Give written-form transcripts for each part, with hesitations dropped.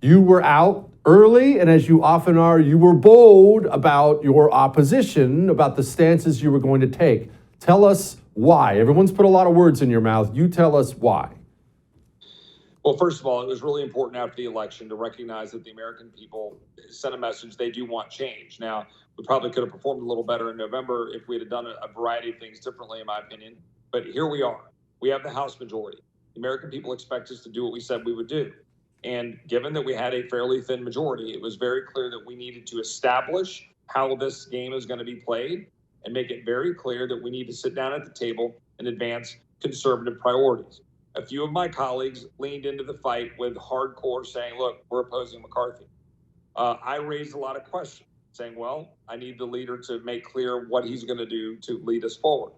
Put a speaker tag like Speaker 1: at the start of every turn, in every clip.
Speaker 1: You were out early, and as you often are, you were bold about your opposition, about the stances you were going to take. Tell us why. Everyone's put a lot of words in your mouth. You tell us why.
Speaker 2: Well, first of all, it was really important after the election to recognize that the American people sent a message they do want change. Now, we probably could have performed a little better in November if we had done a variety of things differently, in my opinion. But here we are. We have the House majority. The American people expect us to do what we said we would do. And given that we had a fairly thin majority, it was very clear that we needed to establish how this game is going to be played and make it very clear that we need to sit down at the table and advance conservative priorities. A few of my colleagues leaned into the fight with hardcore saying, look, we're opposing McCarthy. I raised a lot of questions saying, well, I need the leader to make clear what he's going to do to lead us forward.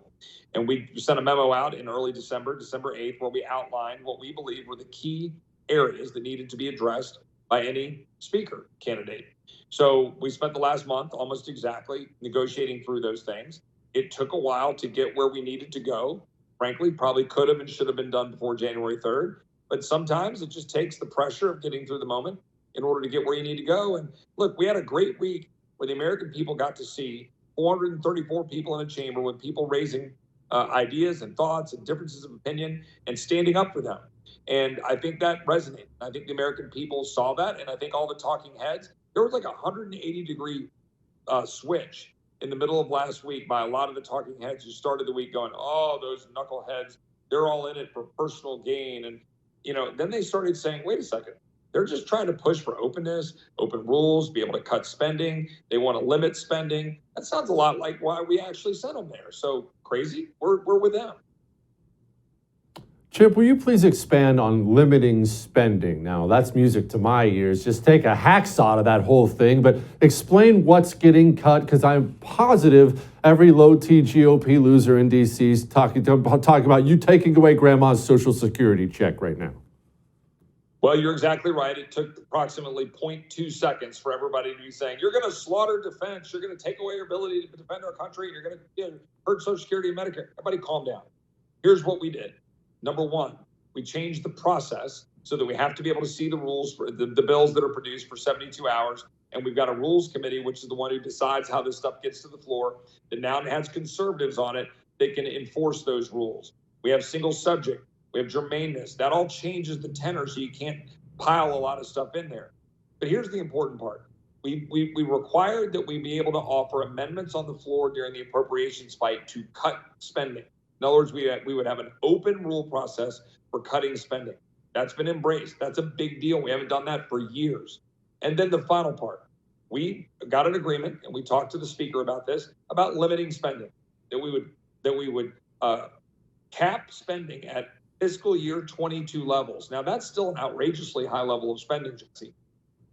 Speaker 2: And we sent a memo out in early December, December 8th, where we outlined what we believe were the key areas that needed to be addressed by any speaker candidate. So we spent the last month almost exactly negotiating through those things. It took a while to get where we needed to go. Frankly, probably could have and should have been done before January 3rd. But sometimes it just takes the pressure of getting through the moment in order to get where you need to go. And look, we had a great week where the American people got to see 434 people in a chamber with people raising ideas and thoughts and differences of opinion and standing up for them. And I think that resonated. I think the American people saw that. And I think all the talking heads, there was like a 180-degree switch in the middle of last week by a lot of the talking heads who started the week going, oh, those knuckleheads, they're all in it for personal gain. And, then they started saying, wait a second, they're just trying to push for openness, open rules, be able to cut spending. They want to limit spending. That sounds a lot like why we actually sent them there. So crazy, we're with them.
Speaker 1: Chip, will you please expand on limiting spending? Now, that's music to my ears. Just take a hacksaw out of that whole thing, but explain what's getting cut, because I'm positive every low-T GOP loser in D.C. is talking about you taking away grandma's Social Security check right now.
Speaker 2: Well, you're exactly right. It took approximately 0.2 seconds for everybody to be saying, you're going to slaughter defense, you're going to take away our ability to defend our country, you're going to hurt Social Security and Medicare. Everybody calm down. Here's what we did. Number one, we changed the process so that we have to be able to see the rules for the bills that are produced for 72 hours. And we've got a rules committee, which is the one who decides how this stuff gets to the floor, that now has conservatives on it that can enforce those rules. We have single subject. We have germaneness. That all changes the tenor so you can't pile a lot of stuff in there. But here's the important part. We required that we be able to offer amendments on the floor during the appropriations fight to cut spending. In other words, we would have an open rule process for cutting spending. That's been embraced. That's a big deal. We haven't done that for years. And then the final part, we got an agreement, and we talked to the speaker about this, about limiting spending, that we would cap spending at fiscal year 22 levels. Now, that's still an outrageously high level of spending, Jesse.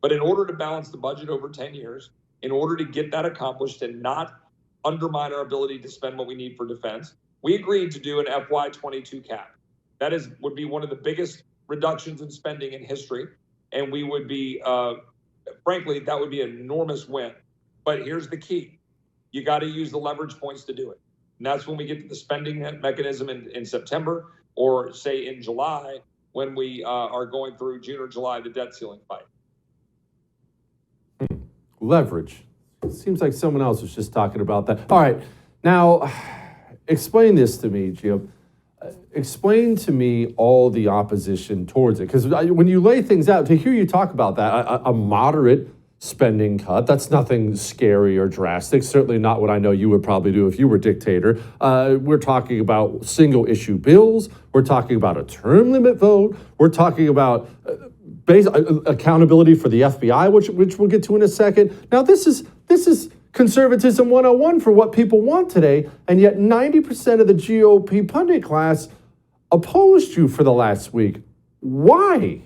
Speaker 2: But in order to balance the budget over 10 years, in order to get that accomplished and not undermine our ability to spend what we need for defense, we agreed to do an FY22 cap. That would be one of the biggest reductions in spending in history. And we would be, frankly, that would be an enormous win. But here's the key. You got to use the leverage points to do it. And that's when we get to the spending mechanism in September, or say in July, when we are going through June or July, the debt ceiling fight.
Speaker 1: Leverage. It seems like someone else was just talking about that. All right. Now, explain this to me, Jim. Explain to me all the opposition towards it. Because when you lay things out, to hear you talk about that, a moderate spending cut, that's nothing scary or drastic. Certainly not what I know you would probably do if you were dictator. We're talking about single issue bills. We're talking about a term limit vote. We're talking about accountability for the FBI, which we'll get to in a second. Now, this is conservatism 101 for what people want today, and yet 90% of the GOP pundit class opposed you for the last week. Why?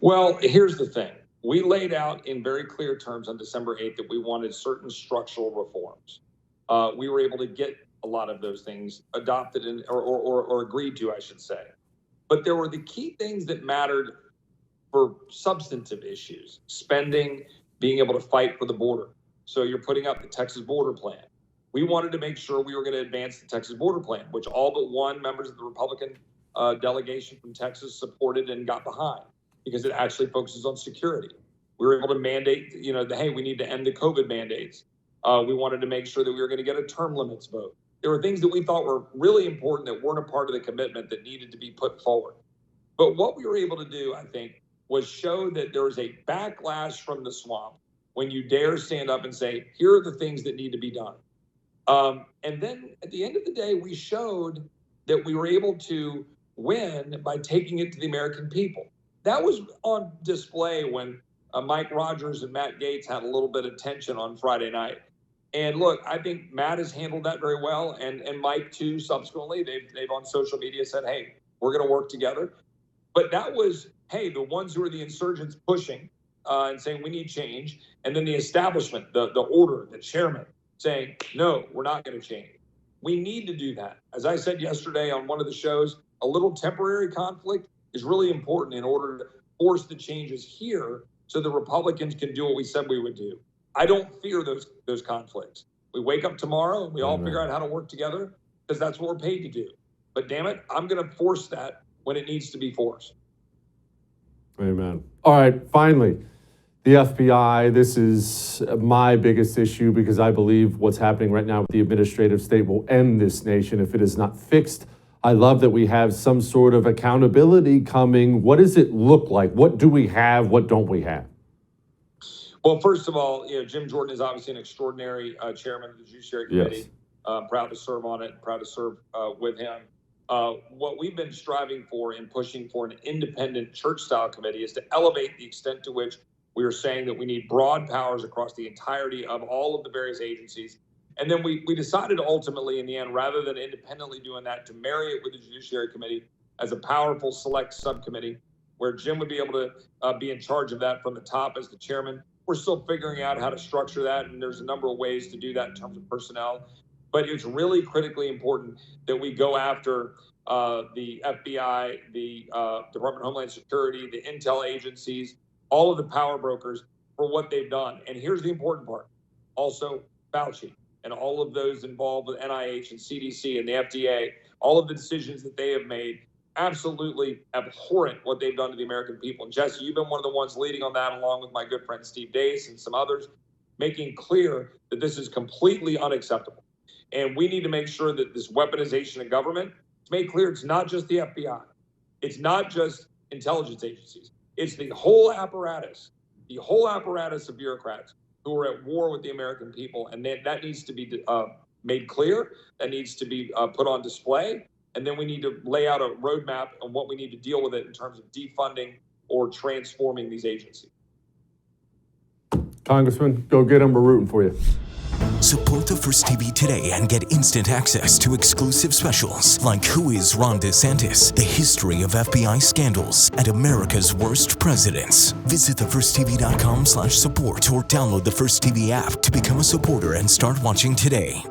Speaker 2: Well, here's the thing. We laid out in very clear terms on December 8th that we wanted certain structural reforms. We were able to get a lot of those things adopted or agreed to, I should say. But there were the key things that mattered for substantive issues: spending, being able to fight for the border. So you're putting up the Texas border plan. We wanted to make sure we were going to advance the Texas border plan, which all but one members of the Republican delegation from Texas supported and got behind. because it actually focuses on security. We were able to mandate, hey, we need to end the COVID mandates. We wanted to make sure that we were going to get a term limits vote. There were things that we thought were really important that weren't a part of the commitment that needed to be put forward. But what we were able to do, I think, was show that there was a backlash from the swamp when you dare stand up and say, here are the things that need to be done. And then at the end of the day, we showed that we were able to win by taking it to the American people. That was on display when Mike Rogers and Matt Gaetz had a little bit of tension on Friday night. And look, I think Matt has handled that very well, and Mike too. Subsequently, they've on social media said, "Hey, we're going to work together." But that was, hey, the ones who are the insurgents pushing and saying we need change, and then the establishment, the order, the chairman saying, "No, we're not going to change." We need to do that. As I said yesterday on one of the shows, a little temporary conflict is really important in order to force the changes here, so the Republicans can do what we said we would do. I don't fear those conflicts. We wake up tomorrow and we all figure out how to work together, because that's what we're paid to do. But damn it, I'm going to force that when it needs to be forced.
Speaker 1: Amen. All right, finally, the FBI. This is my biggest issue, because I believe what's happening right now with the administrative state will end this nation if it is not fixed. I love that we have some sort of accountability coming. What does it look like? What do we have? What don't we have?
Speaker 2: Well, first of all, Jim Jordan is obviously an extraordinary chairman of the Judiciary Committee.
Speaker 1: Yes.
Speaker 2: Proud to serve on it, proud to serve with him. What we've been striving for and pushing for an independent church-style committee is to elevate the extent to which we are saying that we need broad powers across the entirety of all of the various agencies. And then we decided ultimately in the end, rather than independently doing that, to marry it with the Judiciary Committee as a powerful select subcommittee where Jim would be able to be in charge of that from the top as the chairman. We're still figuring out how to structure that, and there's a number of ways to do that in terms of personnel. But it's really critically important that we go after the FBI, the Department of Homeland Security, the intel agencies, all of the power brokers for what they've done. And here's the important part. Also, Fauci and all of those involved with NIH and CDC and the FDA, all of the decisions that they have made, absolutely abhorrent what they've done to the American people. And Jesse, you've been one of the ones leading on that, along with my good friend Steve Dace and some others, making clear that this is completely unacceptable. And we need to make sure that this weaponization of government, it's made clear it's not just the FBI. It's not just intelligence agencies. It's the whole apparatus of bureaucrats who are at war with the American people. And that needs to be made clear. That needs to be put on display. And then we need to lay out a roadmap on what we need to deal with it in terms of defunding or transforming these agencies.
Speaker 1: Congressman, go get them. We're rooting for you.
Speaker 3: Support the First TV today and get instant access to exclusive specials like Who is Ron DeSantis, the history of FBI scandals, and America's worst presidents. Visit thefirsttv.com/support or download the First TV app to become a supporter and start watching today.